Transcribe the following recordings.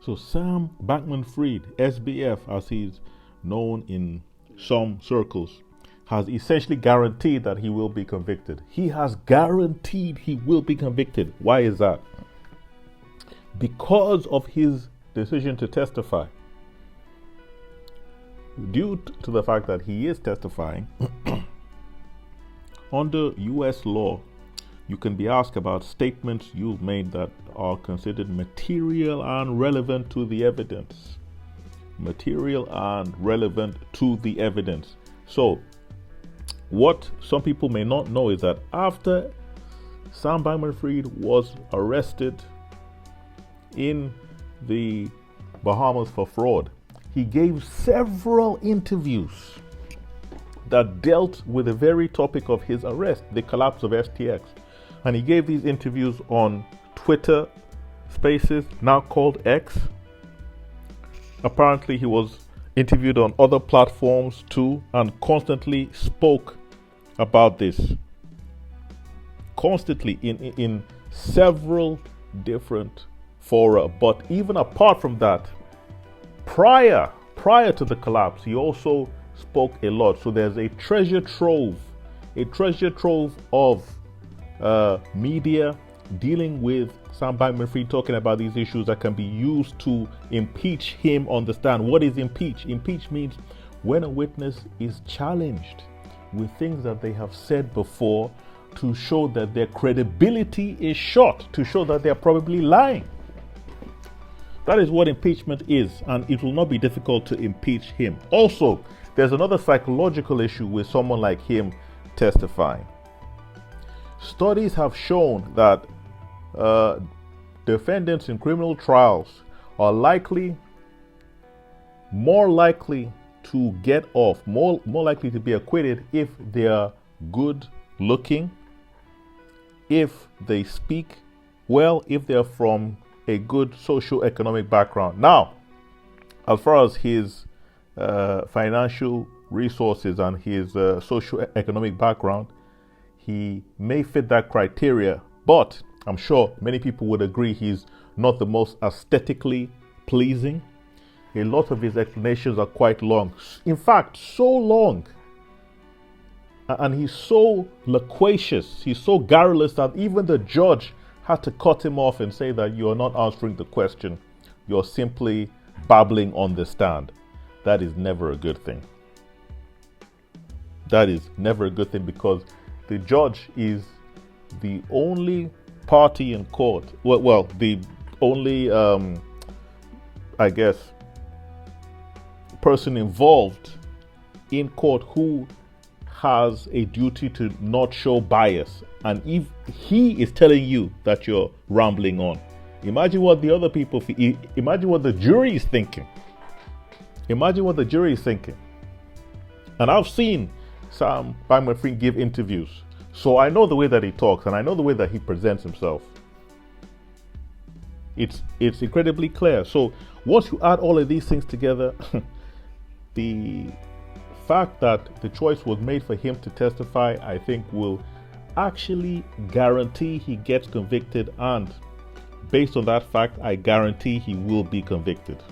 So Sam Bankman-Fried, SBF as he's known in some circles, has essentially guaranteed that he will be convicted. He has guaranteed he will be convicted. Why is that? Because of his decision to testify. Due to the fact that he is testifying, under US law, you can be asked about statements you've made that are considered material and relevant to the evidence. Material and relevant to the evidence. So, what some people may not know is that after Sam Bankman-Fried was arrested in the Bahamas for fraud, he gave several interviews that dealt with the very topic of his arrest, the collapse of STX. And he gave these interviews on Twitter Spaces, now called X. Apparently he was interviewed on other platforms too, and constantly spoke about this. Constantly in several different fora. But even apart from that, prior to the collapse, he also spoke a lot. So there's a treasure trove of media dealing with Sam Bankman-Fried, talking about these issues that can be used to impeach him on the stand. What is impeach? Impeach means when a witness is challenged with things that they have said before to show that their credibility is shot, to show that they're probably lying. That is what impeachment is, and it will not be difficult to impeach him. Also, there's another psychological issue with someone like him testifying. Studies have shown that defendants in criminal trials are more likely to get off, more likely to be acquitted if they are good looking, if they speak well, if they're from a good socio-economic background. Now, as far as his financial resources and his socio-economic background, he may fit that criteria, but I'm sure many people would agree he's not the most aesthetically pleasing. A lot of his explanations are quite long. In fact, so long. And he's so loquacious, he's so garrulous that even the judge had to cut him off and say that you are not answering the question. You're simply babbling on the stand. That is never a good thing. That is never a good thing, because the judge is the only party in court. Well, the only, I guess, person involved in court who has a duty to not show bias. And if he is telling you that you're rambling on, imagine what the other people feel. Imagine what the jury is thinking. Imagine what the jury is thinking. And I've seen Sam Bankman-Fried give interviews, so I know the way that he talks and I know the way that he presents himself. It's incredibly clear. So once you add all of these things together, the fact that the choice was made for him to testify, I think, will actually guarantee he gets convicted, and based on that fact, I guarantee he will be convicted.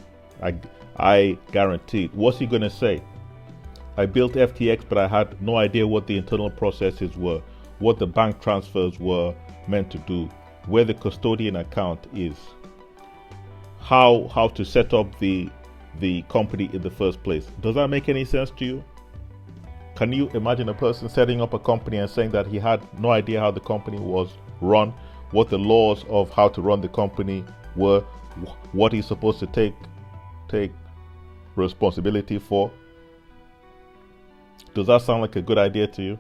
I guarantee it. What's he going to say? I built FTX, but I had no idea what the internal processes were, what the bank transfers were meant to do, where the custodian account is, how to set up the company in the first place. Does that make any sense to you? Can you imagine a person setting up a company and saying that he had no idea how the company was run, what the laws of how to run the company were, what he's supposed to take responsibility for? Does that sound like a good idea to you?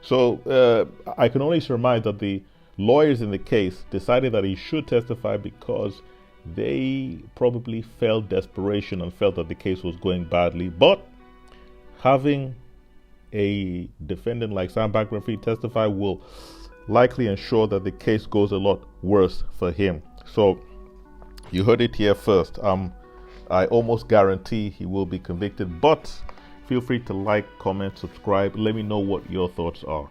So I can only surmise that the lawyers in the case decided that he should testify because they probably felt desperation and felt that the case was going badly. But having a defendant like Sam Bankman-Fried testify will likely ensure that the case goes a lot worse for him. So you heard it here first. I almost guarantee he will be convicted, but feel free to like, comment, subscribe. Let me know what your thoughts are.